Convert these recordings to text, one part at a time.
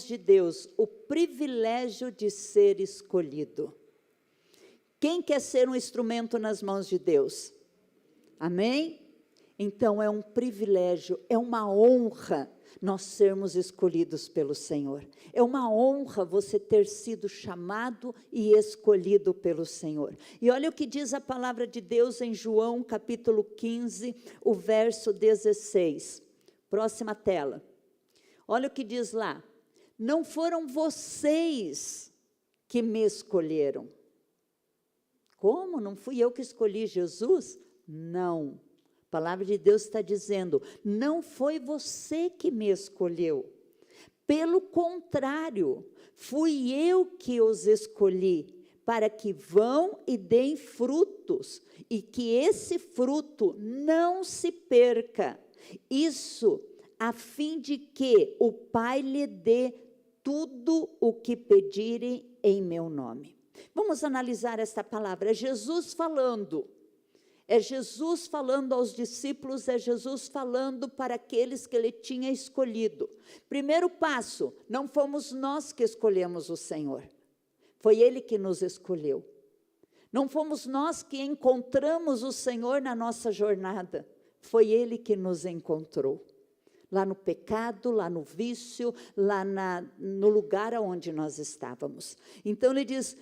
de Deus o privilégio de ser escolhido. Quem quer ser um instrumento nas mãos de Deus? Amém? Então é um privilégio, é uma honra nós sermos escolhidos pelo Senhor. É uma honra você ter sido chamado e escolhido pelo Senhor. E olha o que diz a palavra de Deus em João capítulo 15, o verso 16. Próxima tela. Olha o que diz lá. Não foram vocês que me escolheram. Como? Não fui eu que escolhi Jesus? Não. A palavra de Deus está dizendo, não foi você que me escolheu. Pelo contrário, fui eu que os escolhi, para que vão e deem frutos, e que esse fruto não se perca. Isso a fim de que o Pai lhe dê tudo o que pedirem em meu nome. Vamos analisar esta palavra. É Jesus falando. É Jesus falando aos discípulos, é Jesus falando para aqueles que ele tinha escolhido. Primeiro passo, não fomos nós que escolhemos o Senhor. Foi ele que nos escolheu. Não fomos nós que encontramos o Senhor na nossa jornada. Foi ele que nos encontrou. Lá no pecado, lá no vício, lá no lugar onde nós estávamos. Então ele diz,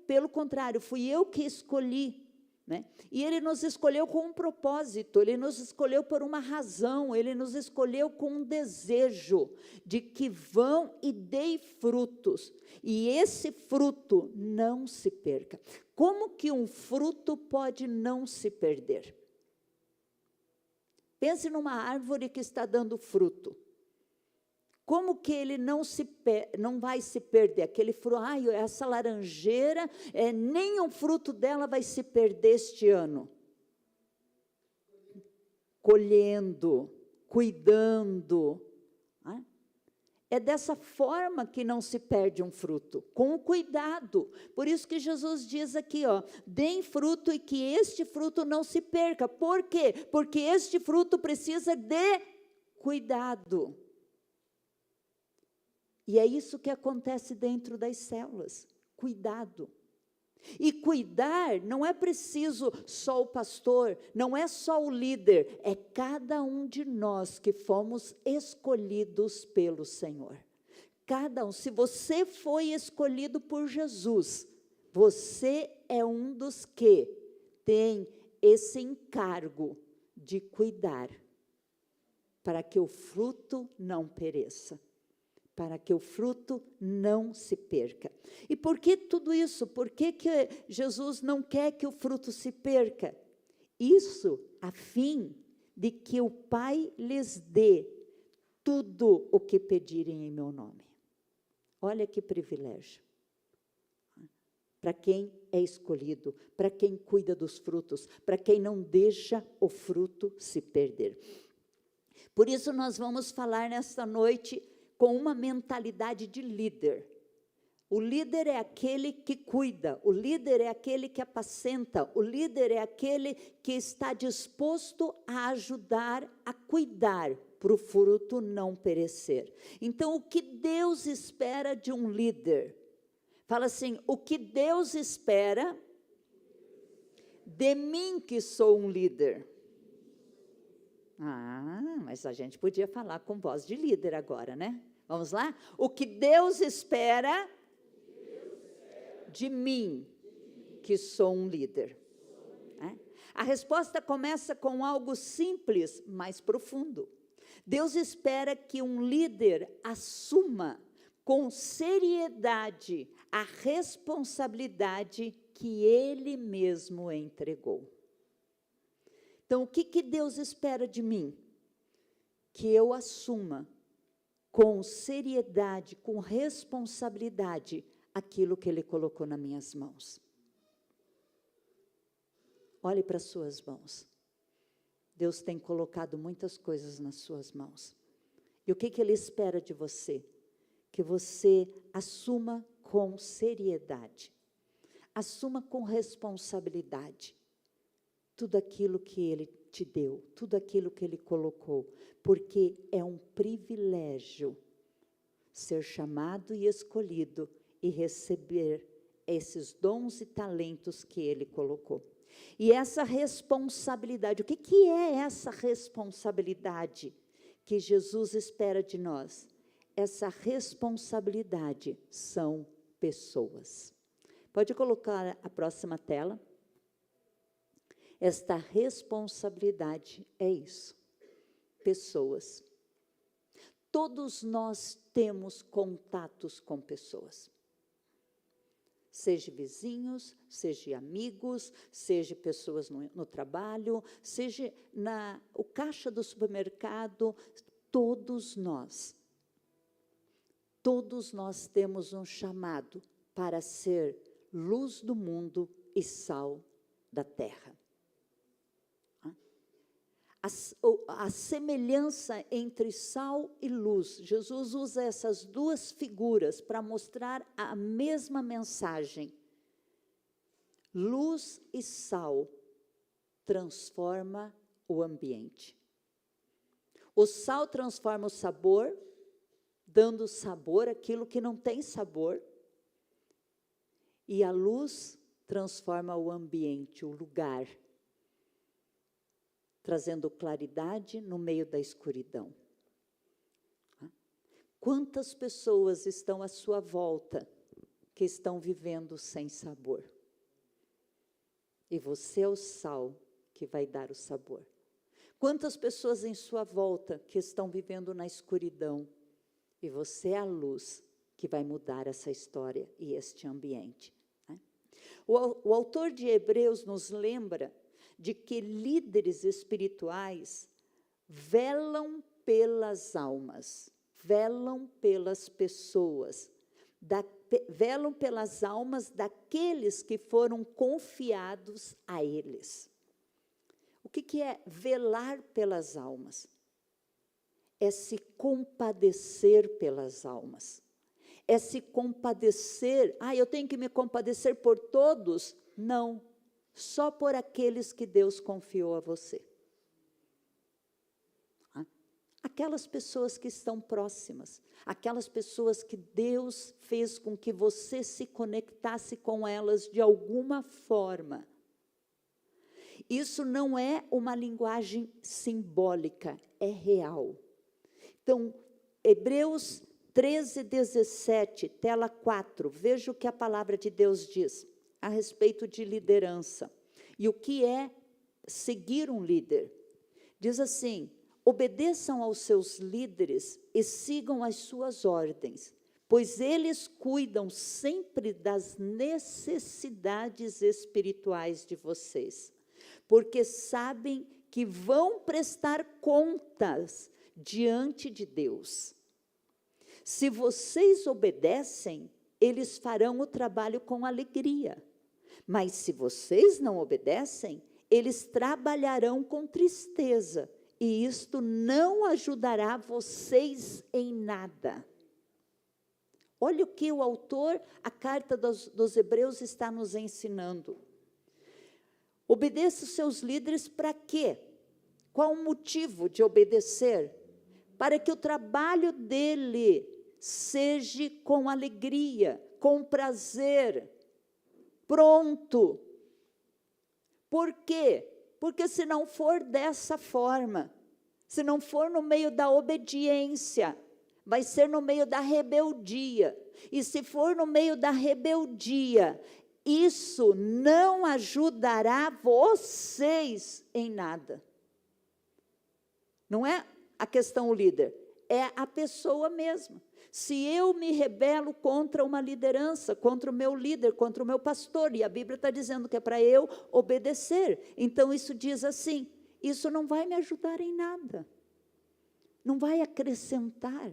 pelo contrário, fui eu que escolhi. Né? E ele nos escolheu com um propósito, ele nos escolheu por uma razão, ele nos escolheu com um desejo de que vão e deem frutos, e esse fruto não se perca. Como que um fruto pode não se perder? Pense numa árvore que está dando fruto. Como que ele não vai se perder? Aquele fruto, essa laranjeira, nenhum fruto dela vai se perder este ano. Colhendo, cuidando. É dessa forma que não se perde um fruto, com o cuidado. Por isso que Jesus diz aqui, deem fruto e que este fruto não se perca. Por quê? Porque este fruto precisa de cuidado. E é isso que acontece dentro das células, cuidado. E cuidar não é preciso só o pastor, não é só o líder, é cada um de nós que fomos escolhidos pelo Senhor. Cada um, se você foi escolhido por Jesus, você é um dos que tem esse encargo de cuidar, para que o fruto não pereça. Para que o fruto não se perca. E por que tudo isso? Por que Jesus não quer que o fruto se perca? Isso a fim de que o Pai lhes dê tudo o que pedirem em meu nome. Olha que privilégio. Para quem é escolhido, para quem cuida dos frutos, para quem não deixa o fruto se perder. Por isso nós vamos falar nesta noite com uma mentalidade de líder. O líder é aquele que cuida, o líder é aquele que apacenta, o líder é aquele que está disposto a ajudar, a cuidar, para o fruto não perecer. Então, o que Deus espera de um líder? Fala assim, o que Deus espera de mim que sou um líder? Mas a gente podia falar com voz de líder agora, né? Vamos lá? O que Deus espera de mim, que sou um líder. A resposta começa com algo simples, mas profundo. Deus espera que um líder assuma com seriedade a responsabilidade que ele mesmo entregou. Então, o que Deus espera de mim? Que eu assuma com seriedade, com responsabilidade, aquilo que Ele colocou nas minhas mãos. Olhe para as suas mãos. Deus tem colocado muitas coisas nas suas mãos. E o que Ele espera de você? Que você assuma com seriedade, assuma com responsabilidade tudo aquilo que Ele te deu, tudo aquilo que Ele colocou, porque é um privilégio ser chamado e escolhido e receber esses dons e talentos que Ele colocou. E essa responsabilidade, o que é essa responsabilidade que Jesus espera de nós? Essa responsabilidade são pessoas. Pode colocar a próxima tela? Esta responsabilidade é isso, pessoas. Todos nós temos contatos com pessoas. Seja vizinhos, seja amigos, seja pessoas no trabalho, seja o caixa do supermercado, todos nós temos um chamado para ser luz do mundo e sal da terra. A semelhança entre sal e luz, Jesus usa essas duas figuras para mostrar a mesma mensagem. Luz e sal transforma o ambiente. O sal transforma o sabor, dando sabor àquilo que não tem sabor. E a luz transforma o ambiente, o lugar, trazendo claridade no meio da escuridão. Quantas pessoas estão à sua volta que estão vivendo sem sabor? E você é o sal que vai dar o sabor. Quantas pessoas em sua volta que estão vivendo na escuridão? E você é a luz que vai mudar essa história e este ambiente. O autor de Hebreus nos lembra de que líderes espirituais velam pelas almas, velam pelas pessoas, velam pelas almas daqueles que foram confiados a eles. O que é velar pelas almas? É se compadecer pelas almas. É se compadecer. Eu tenho que me compadecer por todos? Não. Só por aqueles que Deus confiou a você. Aquelas pessoas que estão próximas, aquelas pessoas que Deus fez com que você se conectasse com elas de alguma forma. Isso não é uma linguagem simbólica, é real. Então, Hebreus 13:17, tela 4, veja o que a palavra de Deus diz a respeito de liderança. E o que é seguir um líder? Diz assim: obedeçam aos seus líderes e sigam as suas ordens, pois eles cuidam sempre das necessidades espirituais de vocês, porque sabem que vão prestar contas diante de Deus. Se vocês obedecem, eles farão o trabalho com alegria. Mas se vocês não obedecem, eles trabalharão com tristeza, e isto não ajudará vocês em nada. Olha o que o autor, a carta dos Hebreus está nos ensinando. Obedeça os seus líderes para quê? Qual o motivo de obedecer? Para que o trabalho dele seja com alegria, com prazer, pronto. Por quê? Porque se não for dessa forma, se não for no meio da obediência, vai ser no meio da rebeldia. E se for no meio da rebeldia, isso não ajudará vocês em nada. Não é a questão o líder, é a pessoa mesma. Se eu me rebelo contra uma liderança, contra o meu líder, contra o meu pastor, e a Bíblia está dizendo que é para eu obedecer, então isso diz assim, isso não vai me ajudar em nada, não vai acrescentar.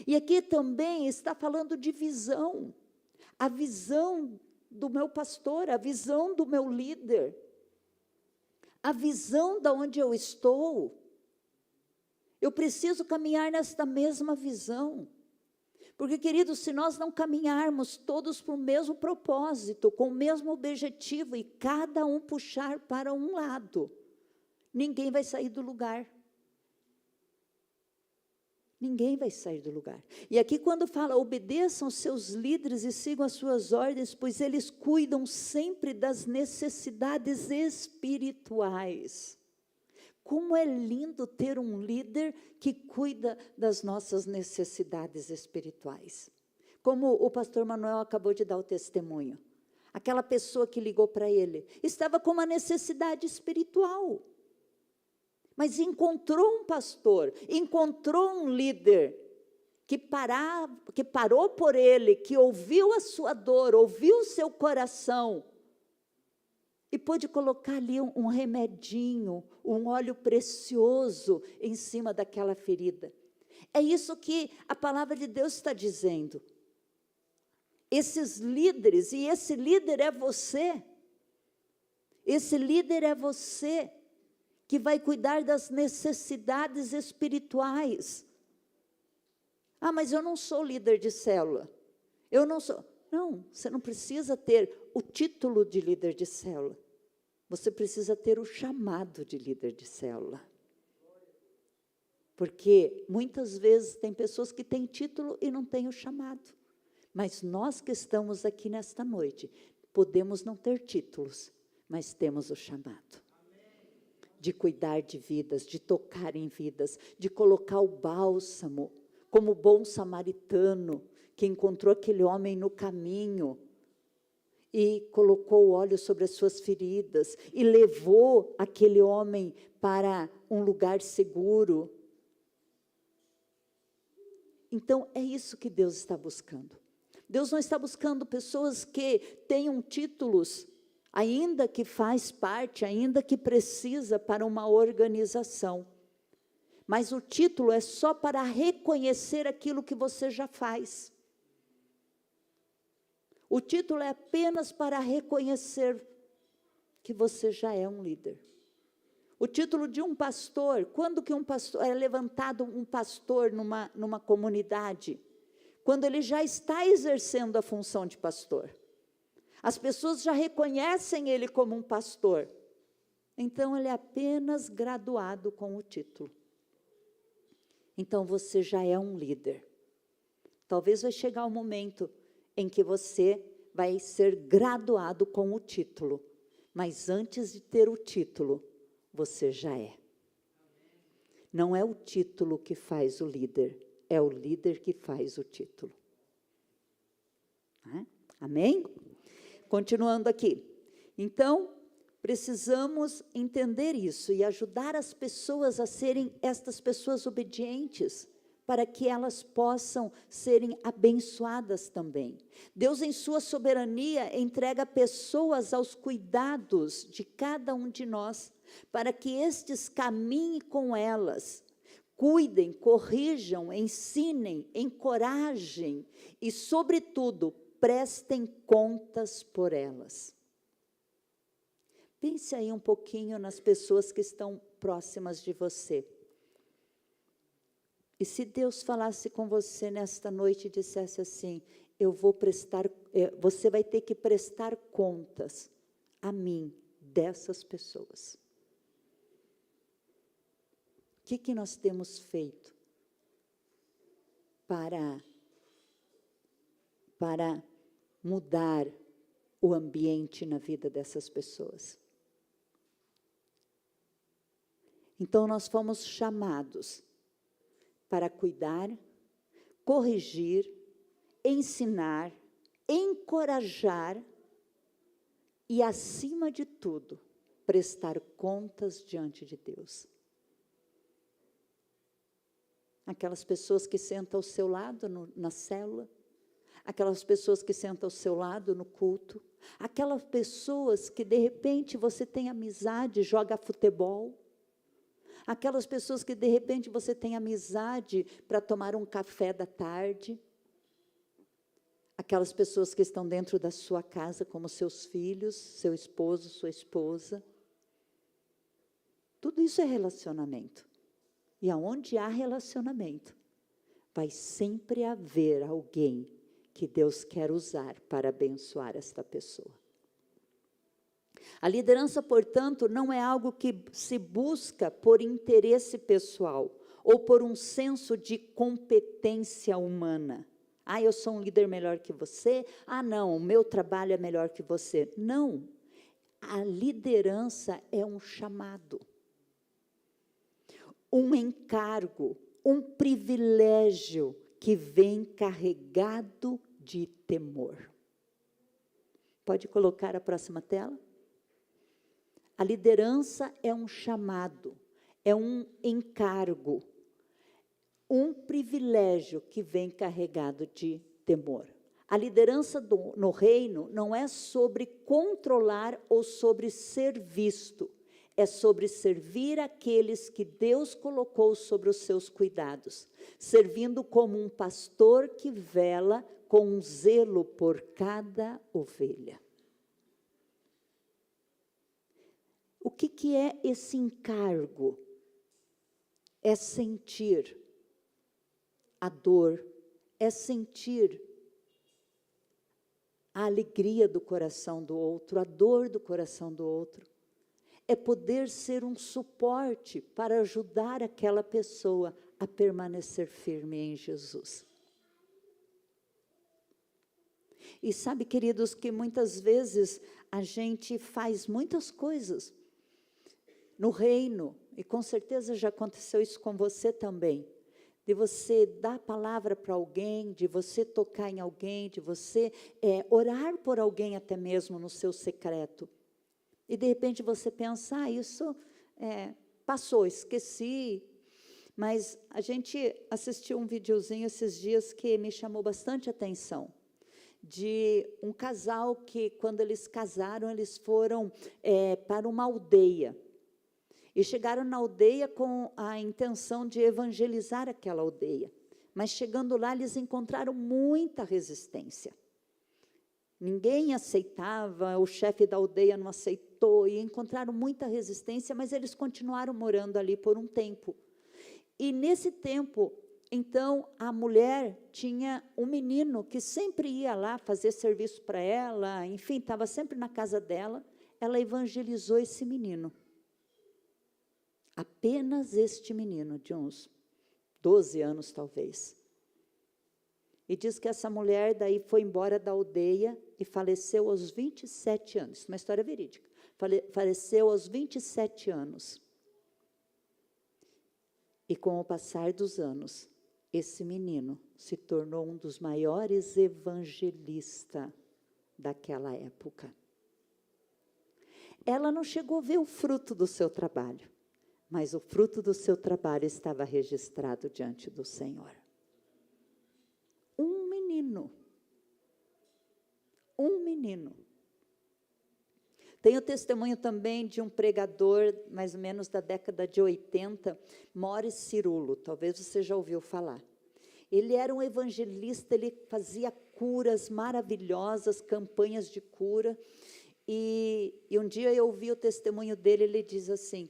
E aqui também está falando de visão, a visão do meu pastor, a visão do meu líder, a visão de onde eu estou. Eu preciso caminhar nesta mesma visão. Porque, queridos, se nós não caminharmos todos para o mesmo propósito, com o mesmo objetivo, e cada um puxar para um lado, ninguém vai sair do lugar. Ninguém vai sair do lugar. E aqui quando fala, obedeçam seus líderes e sigam as suas ordens, pois eles cuidam sempre das necessidades espirituais. Como é lindo ter um líder que cuida das nossas necessidades espirituais. Como o pastor Manuel acabou de dar o testemunho. Aquela pessoa que ligou para ele, estava com uma necessidade espiritual. Mas encontrou um pastor, encontrou um líder que parou por ele, que ouviu a sua dor, ouviu o seu coração e pôde colocar ali um remedinho, um óleo precioso em cima daquela ferida. É isso que a palavra de Deus está dizendo. Esses líderes, e esse líder é você. Esse líder é você, que vai cuidar das necessidades espirituais. Ah, mas eu não sou líder de célula. Eu não sou. Não, você não precisa ter o título de líder de célula. Você precisa ter o chamado de líder de célula. Porque muitas vezes tem pessoas que têm título e não têm o chamado. Mas nós que estamos aqui nesta noite, podemos não ter títulos, mas temos o chamado. De cuidar de vidas, de tocar em vidas, de colocar o bálsamo, como bom samaritano, que encontrou aquele homem no caminho, e colocou o óleo sobre as suas feridas, e levou aquele homem para um lugar seguro. Então, é isso que Deus está buscando. Deus não está buscando pessoas que tenham títulos, ainda que faz parte, ainda que precisa para uma organização. Mas o título é só para reconhecer aquilo que você já faz. O título é apenas para reconhecer que você já é um líder. O título de um pastor, quando que um pastor, é levantado um pastor numa comunidade? Quando ele já está exercendo a função de pastor. As pessoas já reconhecem ele como um pastor. Então, ele é apenas graduado com o título. Então, você já é um líder. Talvez vai chegar o momento em que você vai ser graduado com o título. Mas antes de ter o título, você já é. Não é o título que faz o líder, é o líder que faz o título. Amém? Continuando aqui. Então, precisamos entender isso e ajudar as pessoas a serem estas pessoas obedientes, para que elas possam serem abençoadas também. Deus, em sua soberania, entrega pessoas aos cuidados de cada um de nós, para que estes caminhem com elas, cuidem, corrijam, ensinem, encorajem e, sobretudo, prestem contas por elas. Pense aí um pouquinho nas pessoas que estão próximas de você. E se Deus falasse com você nesta noite e dissesse assim, você vai ter que prestar contas a mim dessas pessoas. O que nós temos feito para mudar o ambiente na vida dessas pessoas? Então, nós fomos chamados para cuidar, corrigir, ensinar, encorajar e, acima de tudo, prestar contas diante de Deus. Aquelas pessoas que sentam ao seu lado na célula, aquelas pessoas que sentam ao seu lado no culto, aquelas pessoas que de repente você tem amizade, joga futebol, aquelas pessoas que de repente você tem amizade para tomar um café da tarde, aquelas pessoas que estão dentro da sua casa como seus filhos, seu esposo, sua esposa. Tudo isso é relacionamento. E aonde há relacionamento, vai sempre haver alguém que Deus quer usar para abençoar esta pessoa. A liderança, portanto, não é algo que se busca por interesse pessoal ou por um senso de competência humana. Ah, eu sou um líder melhor que você. Ah, não, o meu trabalho é melhor que você. Não, a liderança é um chamado, um encargo, um privilégio que vem carregado de temor. Pode colocar a próxima tela? A liderança é um chamado, é um encargo, um privilégio que vem carregado de temor. A liderança no reino não é sobre controlar ou sobre ser visto, é sobre servir aqueles que Deus colocou sobre os seus cuidados, servindo como um pastor que vela com um zelo por cada ovelha. O que é esse encargo? É sentir a dor, é sentir a alegria do coração do outro, a dor do coração do outro. É poder ser um suporte para ajudar aquela pessoa a permanecer firme em Jesus. E sabe, queridos, que muitas vezes a gente faz muitas coisas no reino, e com certeza já aconteceu isso com você também, de você dar a palavra para alguém, de você tocar em alguém, de você orar por alguém até mesmo no seu secreto. E de repente você pensa, isso passou, esqueci. Mas a gente assistiu um videozinho esses dias que me chamou bastante atenção. De um casal que, quando eles casaram, eles foram para uma aldeia. E chegaram na aldeia com a intenção de evangelizar aquela aldeia. Mas chegando lá, eles encontraram muita resistência. Ninguém aceitava, o chefe da aldeia não aceitou, e encontraram muita resistência, mas eles continuaram morando ali por um tempo. E nesse tempo, então, a mulher tinha um menino que sempre ia lá fazer serviço para ela, enfim, estava sempre na casa dela. Ela evangelizou esse menino. Apenas este menino, de uns 12 anos talvez. E diz que essa mulher daí foi embora da aldeia e faleceu aos 27 anos. Uma história verídica. Faleceu aos 27 anos. E com o passar dos anos, esse menino se tornou um dos maiores evangelistas daquela época. Ela não chegou a ver o fruto do seu trabalho, mas o fruto do seu trabalho estava registrado diante do Senhor. Um menino. Tem o testemunho também de um pregador, mais ou menos da década de 80, Maurice Cirulo, talvez você já ouviu falar. Ele era um evangelista, ele fazia curas maravilhosas, campanhas de cura, e um dia eu ouvi o testemunho dele, ele diz assim,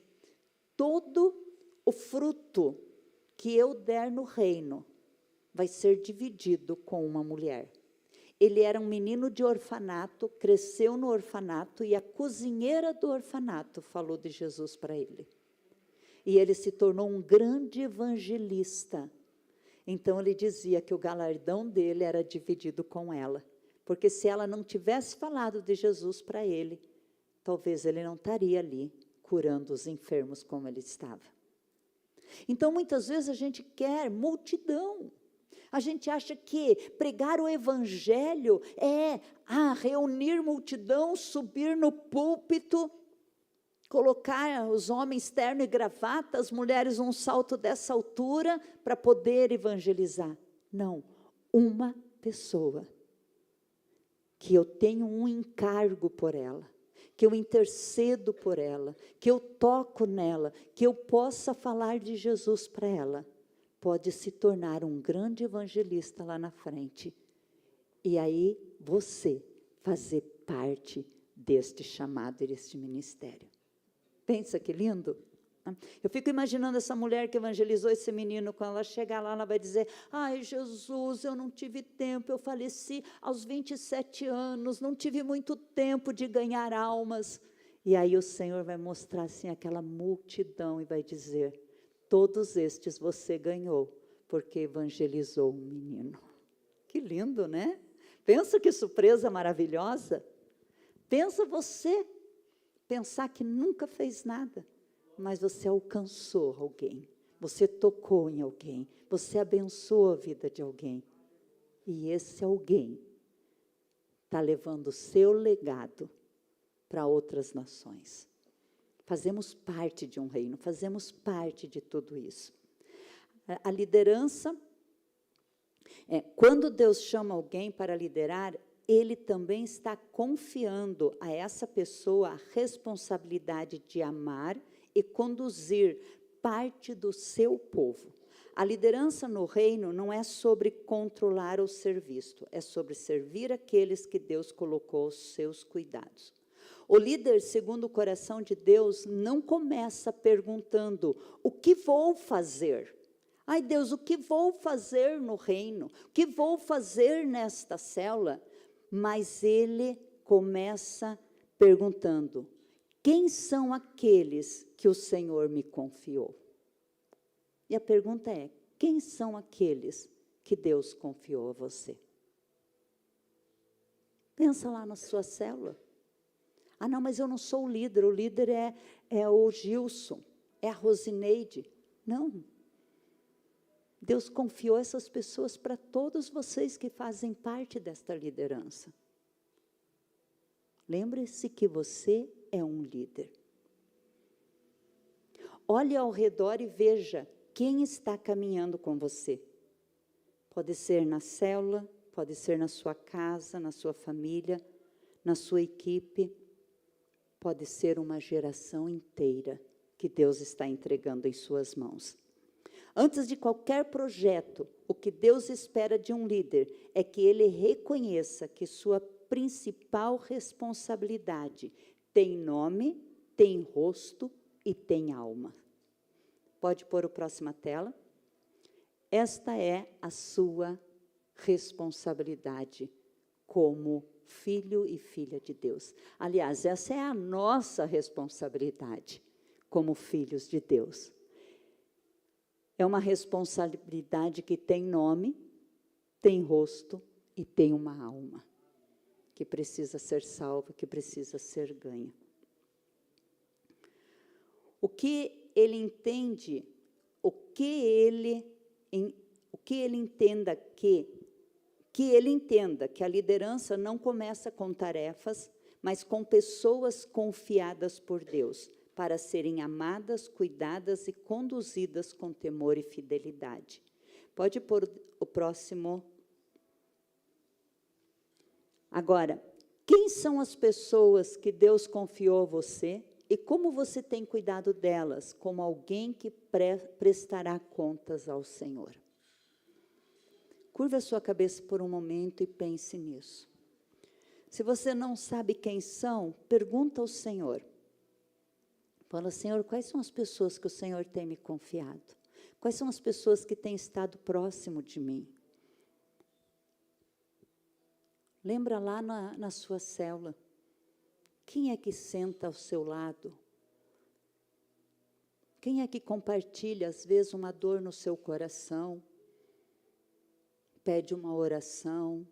todo o fruto que eu der no reino vai ser dividido com uma mulher. Ele era um menino de orfanato, cresceu no orfanato, e a cozinheira do orfanato falou de Jesus para ele. E ele se tornou um grande evangelista. Então, ele dizia que o galardão dele era dividido com ela. Porque se ela não tivesse falado de Jesus para ele, talvez ele não estaria ali curando os enfermos como ele estava. Então, muitas vezes a gente quer multidão. A gente acha que pregar o evangelho é reunir multidão, subir no púlpito, colocar os homens terno e gravata, as mulheres um salto dessa altura para poder evangelizar. Não, uma pessoa que eu tenho um encargo por ela, que eu intercedo por ela, que eu toco nela, que eu possa falar de Jesus para ela, pode se tornar um grande evangelista lá na frente. E aí você fazer parte deste chamado e deste ministério. Pensa que lindo? Eu fico imaginando essa mulher que evangelizou esse menino, quando ela chegar lá, ela vai dizer, ai Jesus, eu não tive tempo, eu faleci aos 27 anos, não tive muito tempo de ganhar almas. E aí o Senhor vai mostrar assim aquela multidão e vai dizer, Todos estes você ganhou, porque evangelizou um menino. Que lindo, né? Pensa que surpresa maravilhosa. Pensa você pensar que nunca fez nada, mas você alcançou alguém, você tocou em alguém, você abençoou a vida de alguém. E esse alguém está levando o seu legado para outras nações. Fazemos parte de um reino, fazemos parte de tudo isso. A liderança, quando Deus chama alguém para liderar, Ele também está confiando a essa pessoa a responsabilidade de amar e conduzir parte do seu povo. A liderança no reino não é sobre controlar ou ser visto, é sobre servir aqueles que Deus colocou aos seus cuidados. O líder, segundo o coração de Deus, não começa perguntando: o que vou fazer? Ai, Deus, o que vou fazer no reino? O que vou fazer nesta célula? Mas ele começa perguntando: quem são aqueles que o Senhor me confiou? E a pergunta é: quem são aqueles que Deus confiou a você? Pensa lá na sua célula. Ah, não, mas eu não sou o líder é o Gilson, é a Rosineide. Não. Deus confiou essas pessoas para todos vocês que fazem parte desta liderança. Lembre-se que você é um líder. Olhe ao redor e veja quem está caminhando com você. Pode ser na célula, pode ser na sua casa, na sua família, na sua equipe. Pode ser uma geração inteira que Deus está entregando em suas mãos. Antes de qualquer projeto, o que Deus espera de um líder é que ele reconheça que sua principal responsabilidade tem nome, tem rosto e tem alma. Pode pôr a próxima tela? Esta é a sua responsabilidade como filho e filha de Deus. Aliás, essa é a nossa responsabilidade como filhos de Deus. É uma responsabilidade que tem nome, tem rosto e tem uma alma, que precisa ser salva, que precisa ser ganha. O que ele entende, que ele entenda que a liderança não começa com tarefas, mas com pessoas confiadas por Deus, para serem amadas, cuidadas e conduzidas com temor e fidelidade. Pode pôr o próximo. Agora, quem são as pessoas que Deus confiou a você e como você tem cuidado delas, como alguém que prestará contas ao Senhor? Curva a sua cabeça por um momento e pense nisso. Se você não sabe quem são, pergunta ao Senhor. Fala: Senhor, quais são as pessoas que o Senhor tem me confiado? Quais são as pessoas que têm estado próximo de mim? Lembra lá na sua célula. Quem é que senta ao seu lado? Quem é que compartilha, às vezes, uma dor no seu coração? Pede uma oração?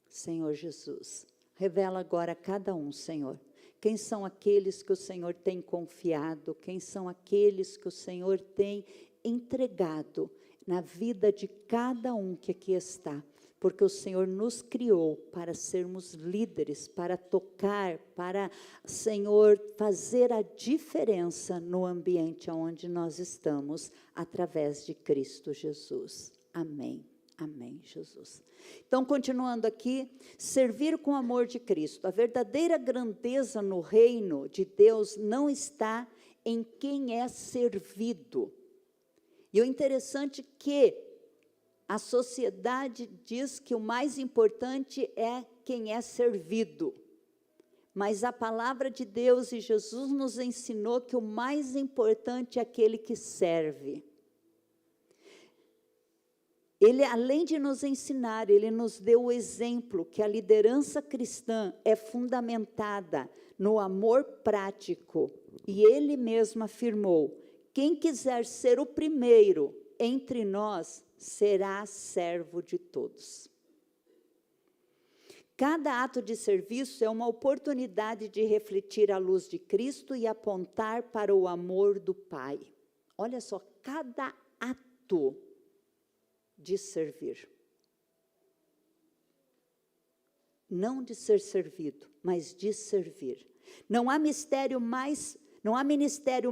Senhor Jesus, revela agora a cada um, Senhor. Quem são aqueles que o Senhor tem confiado? Quem são aqueles que o Senhor tem entregado na vida de cada um que aqui está? Porque o Senhor nos criou para sermos líderes, para tocar, para, Senhor, fazer a diferença no ambiente onde nós estamos, através de Cristo Jesus. Amém. Amém, Jesus. Então, continuando aqui, servir com o amor de Cristo. A verdadeira grandeza no reino de Deus não está em quem é servido. E o interessante é que a sociedade diz que o mais importante é quem é servido. Mas a palavra de Deus e Jesus nos ensinou que o mais importante é aquele que serve. Ele, além de nos ensinar, ele nos deu o exemplo que a liderança cristã é fundamentada no amor prático. E ele mesmo afirmou: quem quiser ser o primeiro entre nós, será servo de todos. Cada ato de serviço é uma oportunidade de refletir a luz de Cristo e apontar para o amor do Pai. Olha só, cada ato de servir. Não de ser servido, mas de servir. Não há ministério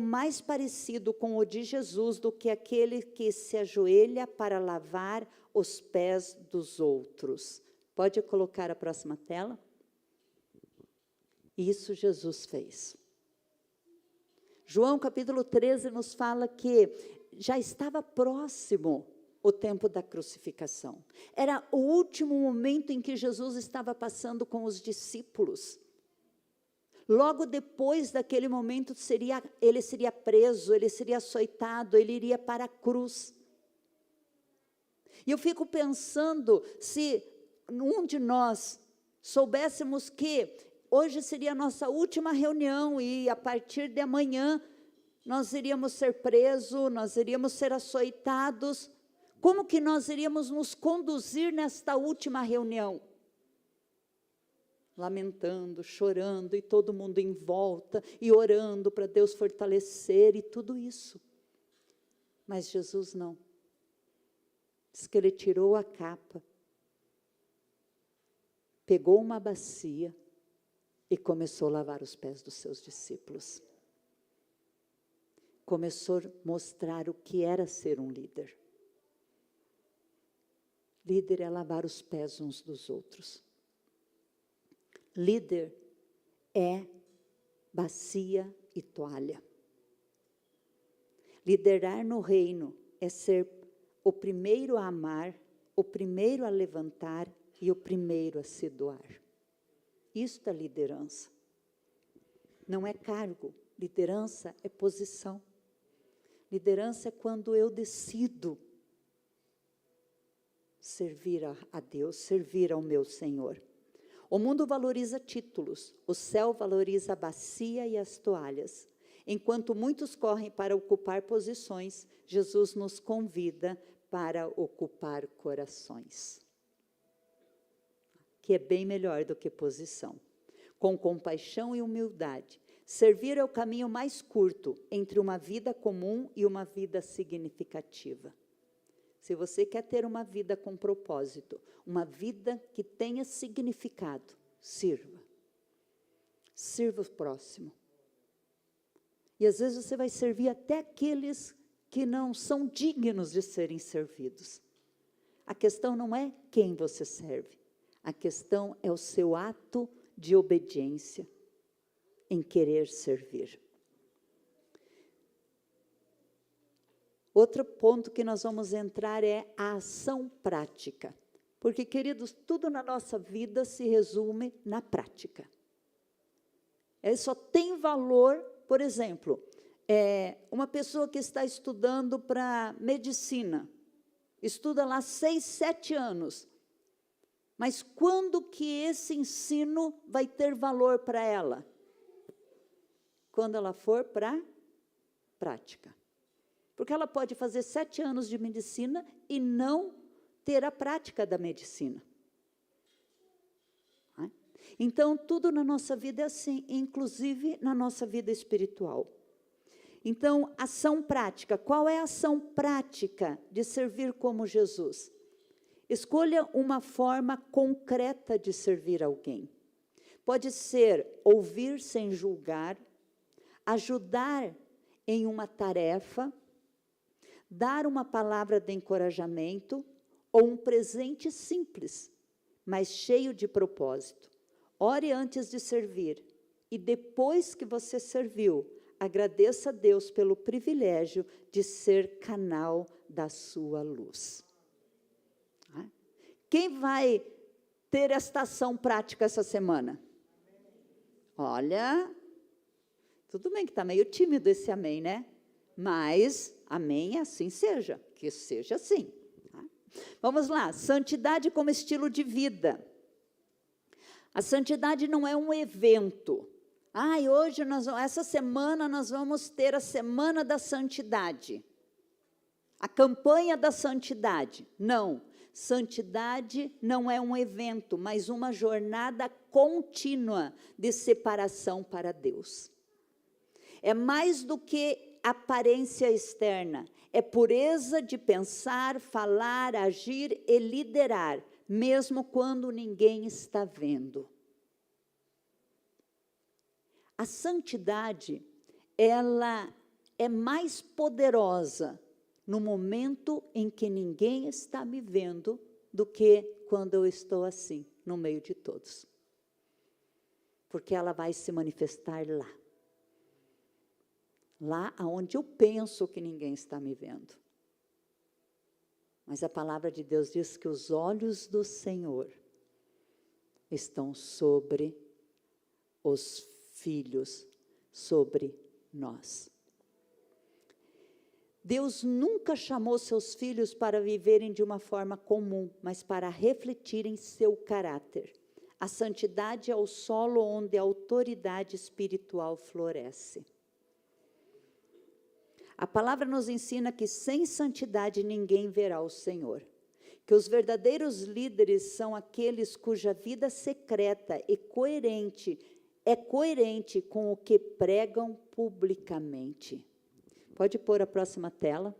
mais parecido com o de Jesus do que aquele que se ajoelha para lavar os pés dos outros. Pode colocar a próxima tela? Isso Jesus fez. João capítulo 13 nos fala que já estava próximo o tempo da crucificação. Era o último momento em que Jesus estava passando com os discípulos. Logo depois daquele momento, ele seria preso, ele seria açoitado, ele iria para a cruz. E eu fico pensando, se um de nós soubéssemos que hoje seria a nossa última reunião e a partir de amanhã nós iríamos ser presos, nós iríamos ser açoitados, como que nós iríamos nos conduzir nesta última reunião? Lamentando, chorando, e todo mundo em volta, e orando para Deus fortalecer, e tudo isso. Mas Jesus não. Diz que ele tirou a capa, pegou uma bacia, e começou a lavar os pés dos seus discípulos. Começou a mostrar o que era ser um líder. Líder é lavar os pés uns dos outros. Líder é bacia e toalha. Liderar no reino é ser o primeiro a amar, o primeiro a levantar e o primeiro a se doar. Isto é liderança. Não é cargo, liderança é posição. Liderança é quando eu decido servir a Deus, servir ao meu Senhor. O mundo valoriza títulos, o céu valoriza a bacia e as toalhas. Enquanto muitos correm para ocupar posições, Jesus nos convida para ocupar corações. Que é bem melhor do que posição. Com compaixão e humildade, servir é o caminho mais curto entre uma vida comum e uma vida significativa. Se você quer ter uma vida com propósito, uma vida que tenha significado, sirva. Sirva o próximo. E às vezes você vai servir até aqueles que não são dignos de serem servidos. A questão não é quem você serve. A questão é o seu ato de obediência em querer servir. Outro ponto que nós vamos entrar é a ação prática. Porque, queridos, tudo na nossa vida se resume na prática. Ele só tem valor, por exemplo, uma pessoa que está estudando para medicina, estuda lá 6, 7 anos, mas quando que esse ensino vai ter valor para ela? Quando ela for para a prática. Porque ela pode fazer 7 anos de medicina e não ter a prática da medicina. Então, tudo na nossa vida é assim, inclusive na nossa vida espiritual. Então, ação prática. Qual é a ação prática de servir como Jesus? Escolha uma forma concreta de servir alguém. Pode ser ouvir sem julgar, ajudar em uma tarefa, dar uma palavra de encorajamento ou um presente simples, mas cheio de propósito. Ore antes de servir e depois que você serviu, agradeça a Deus pelo privilégio de ser canal da sua luz. Quem vai ter esta ação prática essa semana? Olha, tudo bem que está meio tímido esse amém, né? Mas, amém, assim seja, que seja assim. Vamos lá, santidade como estilo de vida. A santidade não é um evento. Hoje, essa semana, nós vamos ter a Semana da Santidade. A campanha da santidade. Não, santidade não é um evento, mas uma jornada contínua de separação para Deus. É mais do que aparência externa, é pureza de pensar, falar, agir e liderar, mesmo quando ninguém está vendo. A santidade, ela é mais poderosa no momento em que ninguém está me vendo do que quando eu estou assim, no meio de todos. Porque ela vai se manifestar lá. Lá onde eu penso que ninguém está me vendo. Mas a palavra de Deus diz que os olhos do Senhor estão sobre os filhos, sobre nós. Deus nunca chamou seus filhos para viverem de uma forma comum, mas para refletirem seu caráter. A santidade é o solo onde a autoridade espiritual floresce. A palavra nos ensina que sem santidade ninguém verá o Senhor. Que os verdadeiros líderes são aqueles cuja vida secreta é coerente com o que pregam publicamente. Pode pôr a próxima tela.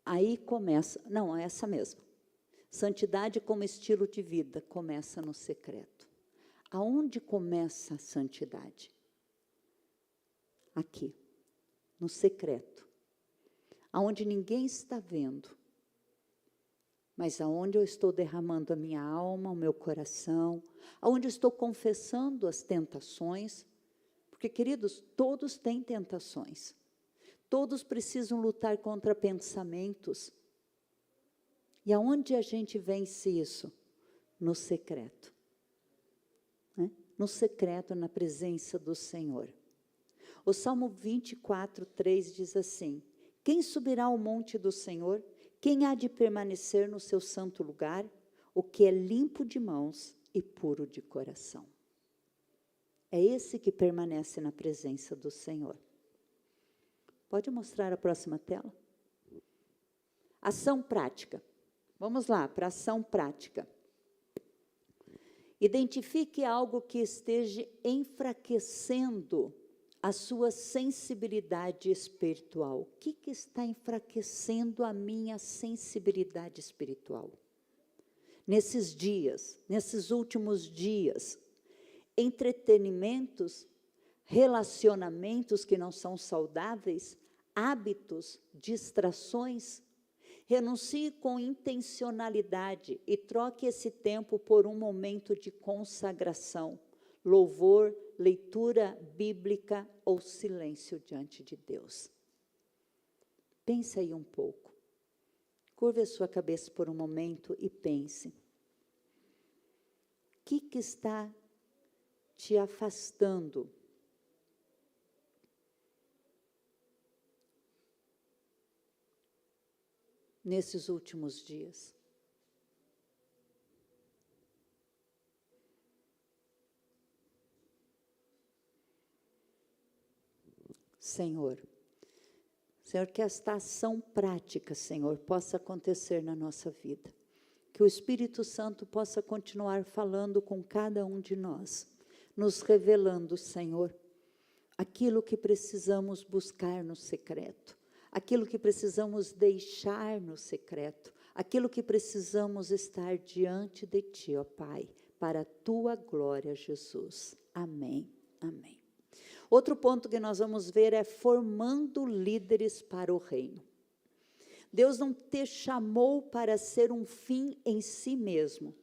Aí começa, não, é essa mesmo. Santidade como estilo de vida começa no secreto. Aonde começa a santidade? Aqui, no secreto. Aonde ninguém está vendo. Mas aonde eu estou derramando a minha alma, o meu coração, aonde eu estou confessando as tentações. Porque, queridos, todos têm tentações. Todos precisam lutar contra pensamentos. E aonde a gente vence isso? No secreto. No secreto, na presença do Senhor. O Salmo 24, 3 diz assim: quem subirá ao monte do Senhor? Quem há de permanecer no seu santo lugar? O que é limpo de mãos e puro de coração. É esse que permanece na presença do Senhor. Pode mostrar a próxima tela? Ação prática. Vamos lá, para ação prática. Identifique algo que esteja enfraquecendo a sua sensibilidade espiritual. O que está enfraquecendo a minha sensibilidade espiritual? Nesses dias, nesses últimos dias, entretenimentos, relacionamentos que não são saudáveis, hábitos, distrações. Renuncie com intencionalidade e troque esse tempo por um momento de consagração, louvor, leitura bíblica ou silêncio diante de Deus. Pense aí um pouco. Curve a sua cabeça por um momento e pense. O que está te afastando nesses últimos dias? Senhor, que esta ação prática, Senhor, possa acontecer na nossa vida. Que o Espírito Santo possa continuar falando com cada um de nós, nos revelando, Senhor, aquilo que precisamos buscar no secreto, aquilo que precisamos deixar no secreto, aquilo que precisamos estar diante de Ti, ó Pai, para a Tua glória, Jesus. Amém, amém. Outro ponto que nós vamos ver é formando líderes para o reino. Deus não te chamou para ser um fim em si mesmo,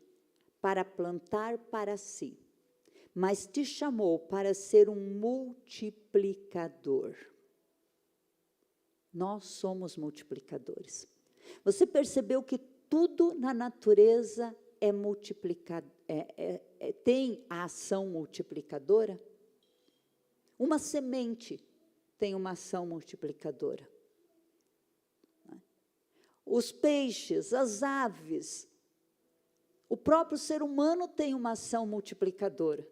para plantar para si, mas te chamou para ser um multiplicador. Nós somos multiplicadores. Você percebeu que tudo na natureza é multiplicado, tem a ação multiplicadora? Uma semente tem uma ação multiplicadora. os peixes, as aves. O próprio ser humano tem uma ação multiplicadora.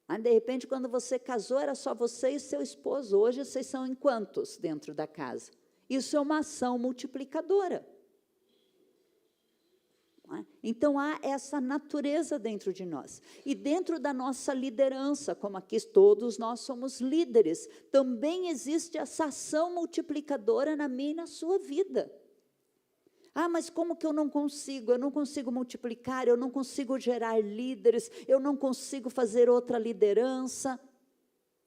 Aí, de repente, quando você casou, era só você e seu esposo. Hoje, vocês são em quantos dentro da casa? Isso é uma ação multiplicadora. Então, há essa natureza dentro de nós. E dentro da nossa liderança, como aqui todos nós somos líderes, também existe essa ação multiplicadora na minha e na sua vida. Ah, mas como que eu não consigo? Eu não consigo multiplicar, eu não consigo gerar líderes, eu não consigo fazer outra liderança.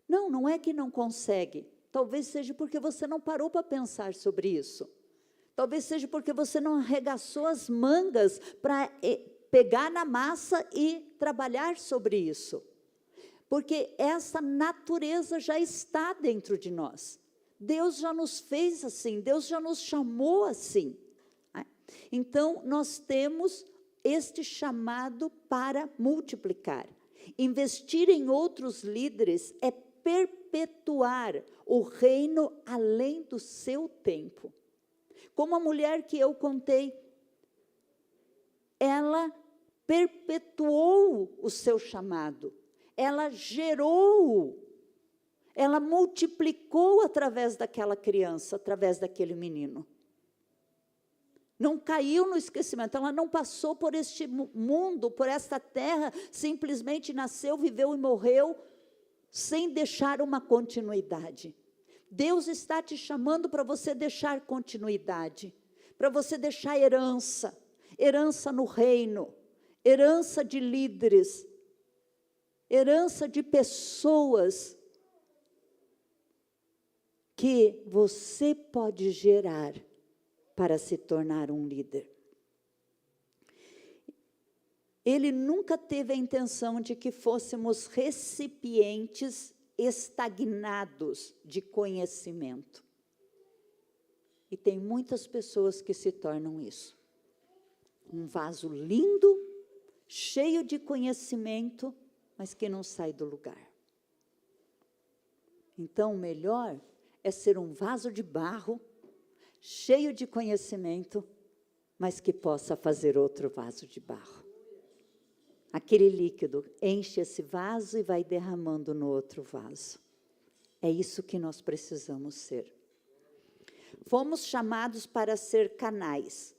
Não, não é que não consegue. Talvez seja porque você não parou para pensar sobre isso. Talvez seja porque você não arregaçou as mangas para pegar na massa e trabalhar sobre isso. Porque essa natureza já está dentro de nós. Deus já nos fez assim, Deus já nos chamou assim. Então, nós temos este chamado para multiplicar. Investir em outros líderes é perpetuar o reino além do seu tempo. Como a mulher que eu contei, ela perpetuou o seu chamado, ela gerou, ela multiplicou através daquela criança, através daquele menino. Não caiu no esquecimento, ela não passou por este mundo, por esta terra, simplesmente nasceu, viveu e morreu, sem deixar uma continuidade. Deus está te chamando para você deixar continuidade, para você deixar herança, herança no reino, herança de líderes, herança de pessoas que você pode gerar para se tornar um líder. Ele nunca teve a intenção de que fôssemos recipientes estagnados de conhecimento. E tem muitas pessoas que se tornam isso. Um vaso lindo, cheio de conhecimento, mas que não sai do lugar. Então, o melhor é ser um vaso de barro, cheio de conhecimento, mas que possa fazer outro vaso de barro. Aquele líquido enche esse vaso e vai derramando no outro vaso. É isso que nós precisamos ser. Fomos chamados para ser canais,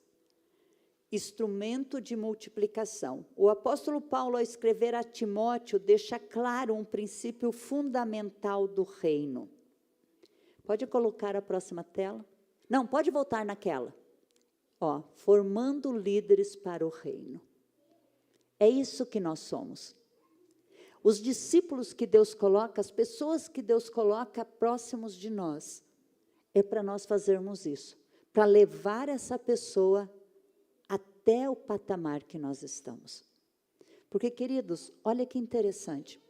instrumento de multiplicação. O apóstolo Paulo, ao escrever a Timóteo, deixa claro um princípio fundamental do reino. Pode colocar a próxima tela? Não, pode voltar naquela. Ó, formando líderes para o reino. É isso que nós somos. Os discípulos que Deus coloca, as pessoas que Deus coloca próximos de nós, é para nós fazermos isso, para levar essa pessoa até o patamar que nós estamos. Porque, queridos, olha que interessante.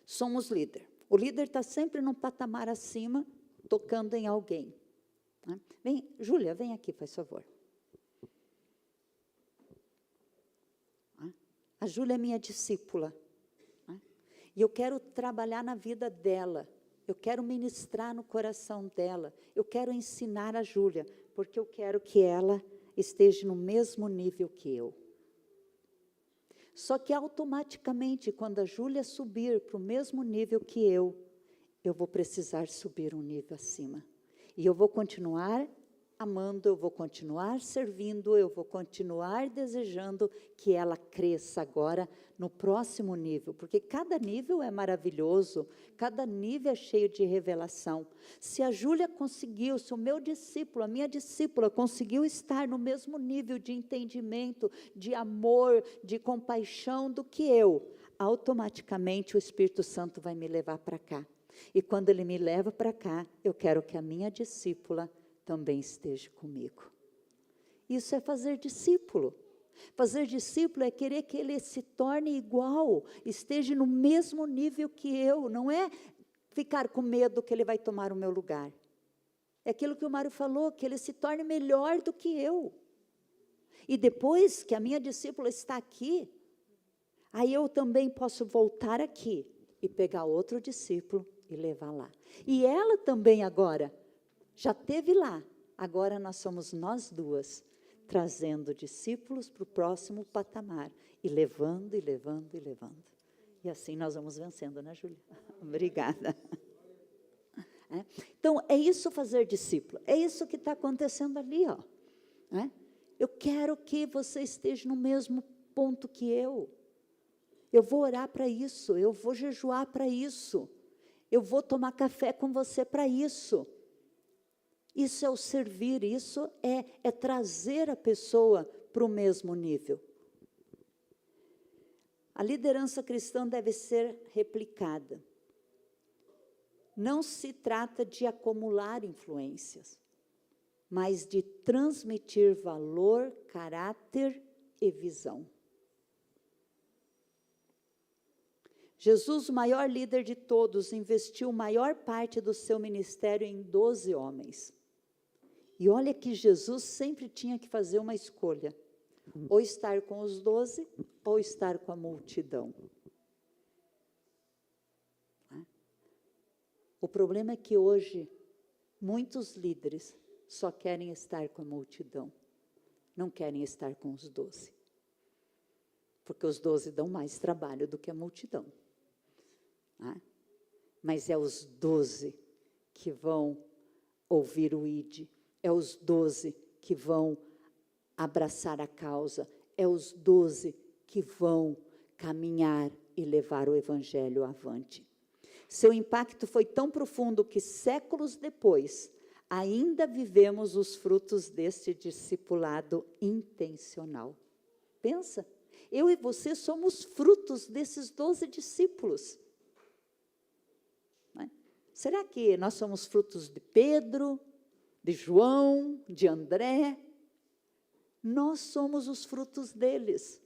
Somos líder. O líder está sempre num patamar acima, tocando em alguém. Vem, Júlia, vem aqui, faz favor. A Júlia é minha discípula. E eu quero trabalhar na vida dela. Eu quero ministrar no coração dela. Eu quero ensinar a Júlia, porque eu quero que ela esteja no mesmo nível que eu. Só que automaticamente, quando a Júlia subir para o mesmo nível que eu vou precisar subir um nível acima. E eu vou continuar amando, eu vou continuar servindo, eu vou continuar desejando que ela cresça agora no próximo nível, porque cada nível é maravilhoso, cada nível é cheio de revelação. Se a Júlia conseguiu, se o meu discípulo, a minha discípula conseguiu estar no mesmo nível de entendimento, de amor, de compaixão do que eu, automaticamente o Espírito Santo vai me levar para cá. E quando ele me leva para cá, eu quero que a minha discípula também esteja comigo. Isso é fazer discípulo. Fazer discípulo é querer que ele se torne igual, esteja no mesmo nível que eu. Não é ficar com medo que ele vai tomar o meu lugar. É aquilo que o Mário falou, que ele se torne melhor do que eu. E depois que a minha discípula está aqui, aí eu também posso voltar aqui e pegar outro discípulo e levar lá. E ela também agora já esteve lá, Agora nós somos nós duas, trazendo discípulos para o próximo patamar, e levando, e levando, e levando. E assim nós vamos vencendo, né, Júlia? Obrigada. Então, é isso fazer discípulo, é isso que está acontecendo ali, ó. Eu quero que você esteja no mesmo ponto que eu vou orar para isso, eu vou jejuar para isso, eu vou tomar café com você para isso. Isso é o servir, isso é trazer a pessoa para o mesmo nível. A liderança cristã deve ser replicada. Não se trata de acumular influências, mas de transmitir valor, caráter e visão. Jesus, o maior líder de todos, investiu maior parte do seu ministério em 12 homens. E olha que Jesus sempre tinha que fazer uma escolha, ou estar com os 12, ou estar com a multidão. O problema é que hoje, muitos líderes só querem estar com a multidão, não querem estar com os 12. Porque os 12 dão mais trabalho do que a multidão. Mas é os 12 que vão ouvir o ID, é os 12 que vão abraçar a causa, é os 12 que vão caminhar e levar o evangelho avante. Seu impacto foi tão profundo que séculos depois, ainda vivemos os frutos deste discipulado intencional. Pensa, eu e você somos frutos desses 12 discípulos. Será que nós somos frutos de Pedro, de João, de André? Nós somos os frutos deles.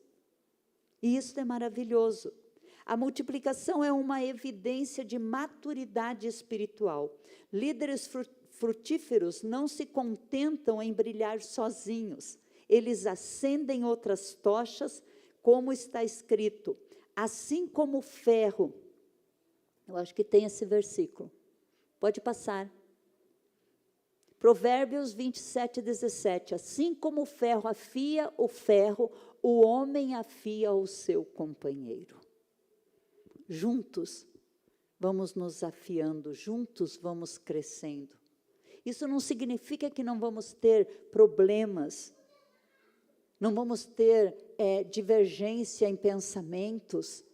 E isso é maravilhoso. A multiplicação é uma evidência de maturidade espiritual. Líderes frutíferos não se contentam em brilhar sozinhos. Eles acendem outras tochas, como está escrito. Assim como o ferro. Eu acho que tem esse versículo. Pode passar. Provérbios 27, 17. Assim como o ferro afia o ferro, o homem afia o seu companheiro. Juntos vamos nos afiando, juntos vamos crescendo. Isso não significa que não vamos ter problemas, não vamos ter divergência em pensamentos,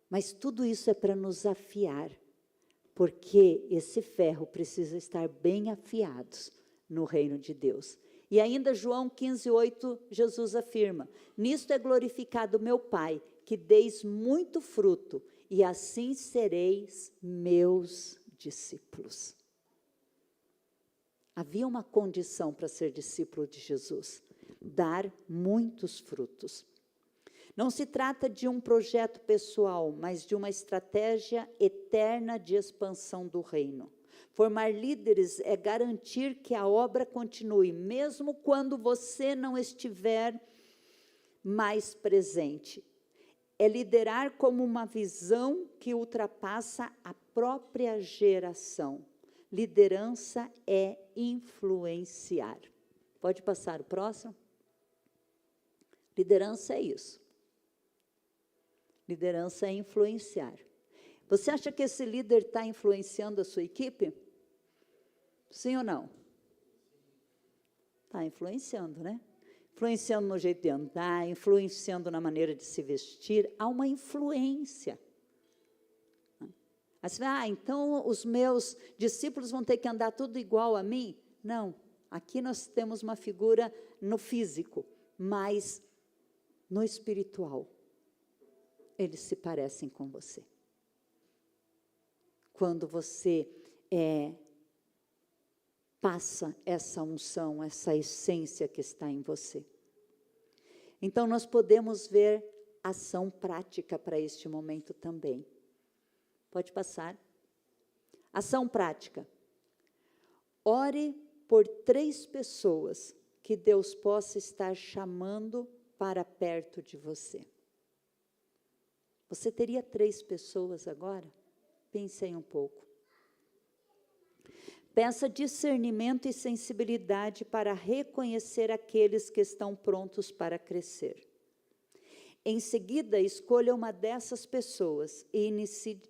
mas tudo isso é para nos afiar, porque esse ferro precisa estar bem afiado no reino de Deus. E ainda João 15, 8, Jesus afirma, nisto é glorificado meu Pai, que deis muito fruto, e assim sereis meus discípulos. Havia uma condição para ser discípulo de Jesus, dar muitos frutos. Não se trata de um projeto pessoal, mas de uma estratégia eterna de expansão do reino. Formar líderes é garantir que a obra continue, mesmo quando você não estiver mais presente. É liderar como uma visão que ultrapassa a própria geração. Liderança é influenciar. Pode passar o próximo? Liderança é isso. Liderança é influenciar. Você acha que esse líder está influenciando a sua equipe? Sim ou não? Está influenciando, né? Influenciando no jeito de andar, influenciando na maneira de se vestir. Há uma influência. Aí você vai, então os meus discípulos vão ter que andar tudo igual a mim? Não, aqui nós temos uma figura no físico, mas no espiritual, eles se parecem com você. Quando você passa essa unção, essa essência que está em você. Então, nós podemos ver ação prática para este momento também. Pode passar. Ação prática. Ore por 3 pessoas que Deus possa estar chamando para perto de você. Você teria 3 pessoas agora? Pense aí um pouco. Peça discernimento e sensibilidade para reconhecer aqueles que estão prontos para crescer. Em seguida, escolha uma dessas pessoas e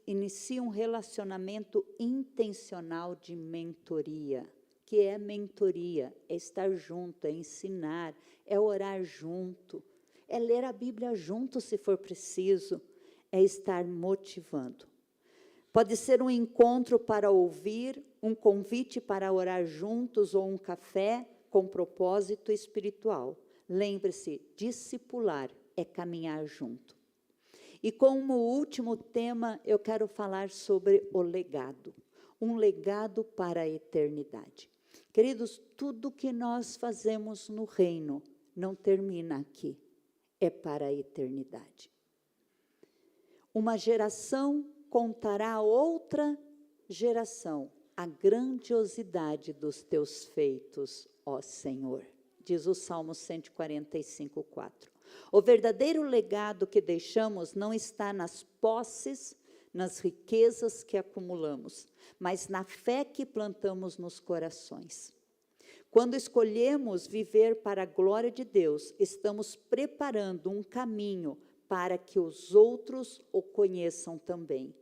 inicie um relacionamento intencional de mentoria. Que é mentoria? É estar junto, é ensinar, é orar junto, é ler a Bíblia junto se for preciso, é estar motivando. Pode ser um encontro para ouvir, um convite para orar juntos ou um café com propósito espiritual. Lembre-se, discipular é caminhar junto. E como último tema, eu quero falar sobre o legado. Um legado para a eternidade. Queridos, tudo que nós fazemos no reino não termina aqui, é para a eternidade. Uma geração contará a outra geração a grandiosidade dos teus feitos, ó Senhor, diz o Salmo 145:4. O verdadeiro legado que deixamos não está nas posses, nas riquezas que acumulamos, mas na fé que plantamos nos corações. Quando escolhemos viver para a glória de Deus, estamos preparando um caminho para que os outros o conheçam também,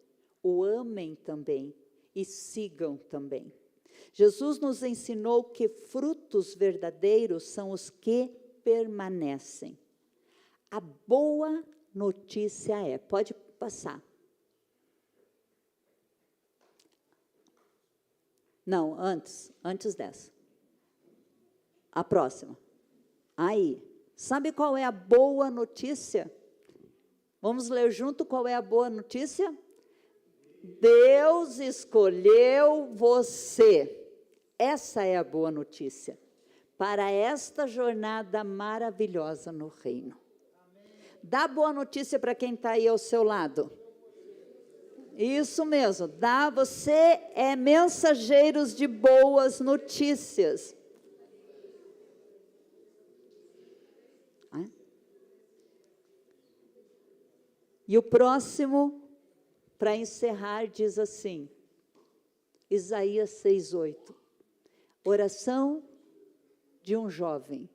o amem também e sigam também. Jesus nos ensinou que frutos verdadeiros são os que permanecem. A boa notícia é, pode passar. Não, antes dessa. A próxima. Aí, sabe qual é a boa notícia? Vamos ler junto qual é a boa notícia? Deus escolheu você. Essa é a boa notícia. Para esta jornada maravilhosa no reino. Dá boa notícia para quem está aí ao seu lado. Isso mesmo, você é mensageiros de boas notícias. E o próximo, para encerrar, diz assim, Isaías 6:8, oração de um jovem,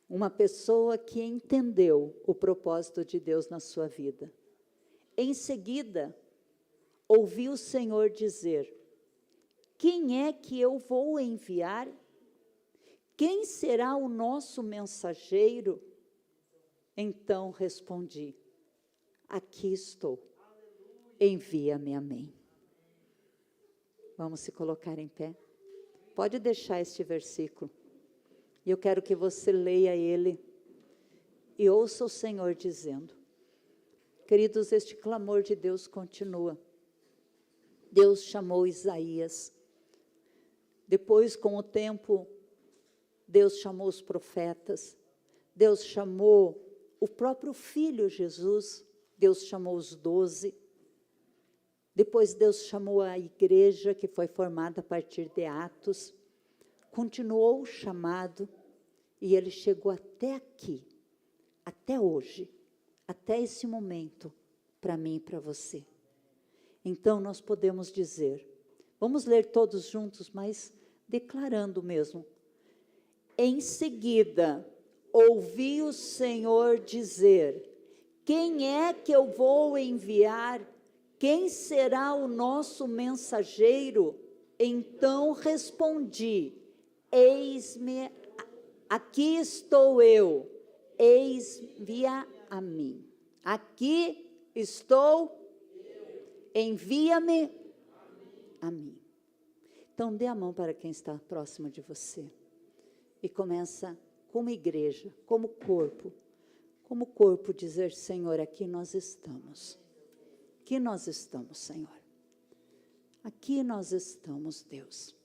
uma pessoa que entendeu o propósito de Deus na sua vida. Em seguida, ouvi o Senhor dizer, quem é que eu vou enviar? Quem será o nosso mensageiro? Então respondi, aqui estou, envia-me a mim. Vamos se colocar em pé? Pode deixar este versículo. E eu quero que você leia ele e ouça o Senhor dizendo, queridos, este clamor de Deus continua. Deus chamou Isaías. Depois, com o tempo, Deus chamou os profetas. Deus chamou o próprio Filho Jesus. Deus chamou os 12. Depois Deus chamou a igreja, que foi formada a partir de Atos. Continuou o chamado e ele chegou até aqui, até hoje. Até esse momento, para mim e para você. Então, nós podemos dizer, vamos ler todos juntos, mas declarando mesmo. Em seguida, ouvi o Senhor dizer, quem é que eu vou enviar? Quem será o nosso mensageiro? Então respondi, eis-me, aqui estou eu, eis-me a mim. Aqui estou, envia-me a mim. Então, dê a mão para quem está próximo de você. E começa, como igreja, como corpo, dizer, Senhor, aqui nós estamos. Aqui nós estamos, Senhor. Aqui nós estamos, Deus.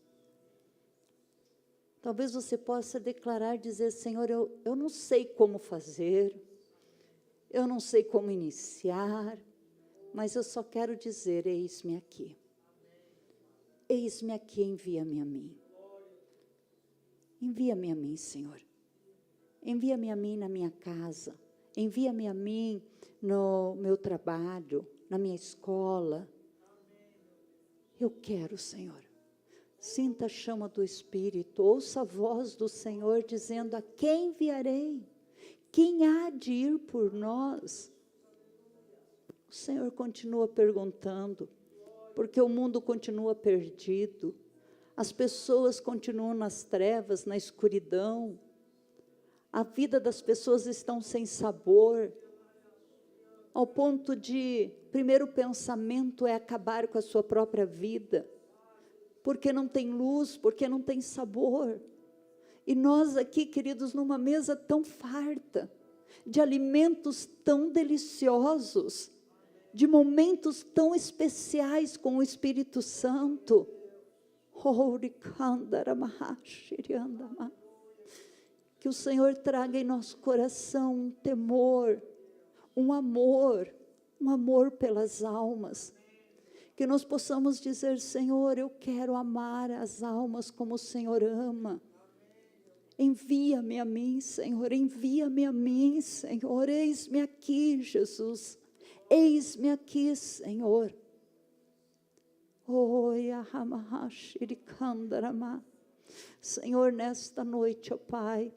Talvez você possa declarar, dizer, Senhor, eu não sei como fazer, eu não sei como iniciar, mas eu só quero dizer, eis-me aqui. Eis-me aqui, envia-me a mim. Envia-me a mim, Senhor. Envia-me a mim na minha casa. Envia-me a mim no meu trabalho, na minha escola. Eu quero, Senhor. Sinta a chama do Espírito, ouça a voz do Senhor dizendo: a quem enviarei? Quem há de ir por nós? O Senhor continua perguntando, porque o mundo continua perdido, as pessoas continuam nas trevas, na escuridão, a vida das pessoas estão sem sabor, ao ponto de, primeiro pensamento é acabar com a sua própria vida, porque não tem luz, porque não tem sabor. E nós aqui, queridos, numa mesa tão farta, de alimentos tão deliciosos, de momentos tão especiais com o Espírito Santo. Que o Senhor traga em nosso coração um temor, um amor pelas almas. Que nós possamos dizer: Senhor, eu quero amar as almas como o Senhor ama. Envia-me a mim, Senhor, envia-me a mim, Senhor. Eis-me aqui, Jesus. Eis-me aqui, Senhor. Senhor, nesta noite, ó Pai,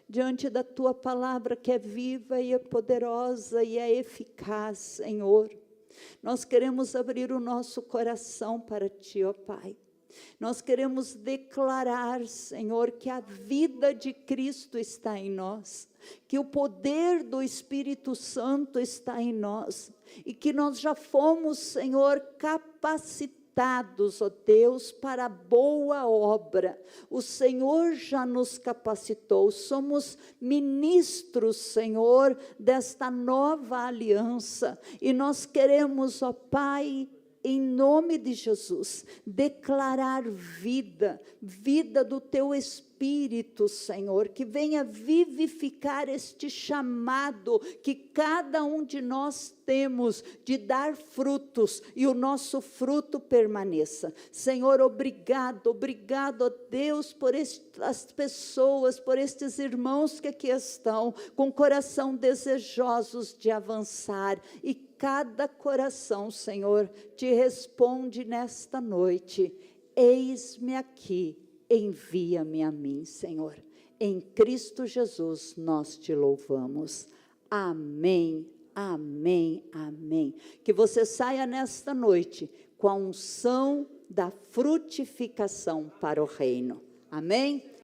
diante da Tua palavra que é viva e é poderosa e é eficaz, Senhor, nós queremos abrir o nosso coração para Ti, ó Pai. Nós queremos declarar, Senhor, que a vida de Cristo está em nós, que o poder do Espírito Santo está em nós, e que nós já fomos, Senhor, capacitados, ó Deus, para a boa obra. O Senhor já nos capacitou, somos ministros, Senhor, desta nova aliança, e nós queremos, ó Pai, em nome de Jesus, declarar vida do Teu Espírito, Senhor, que venha vivificar este chamado que cada um de nós temos de dar frutos, e o nosso fruto permaneça. Senhor, obrigado, ó Deus, por estas pessoas, por estes irmãos que aqui estão, com coração desejosos de avançar, e cada coração, Senhor, te responde nesta noite: eis-me aqui, envia-me a mim, Senhor. Em Cristo Jesus nós te louvamos. Amém, amém, amém. Que você saia nesta noite com a unção da frutificação para o reino. Amém?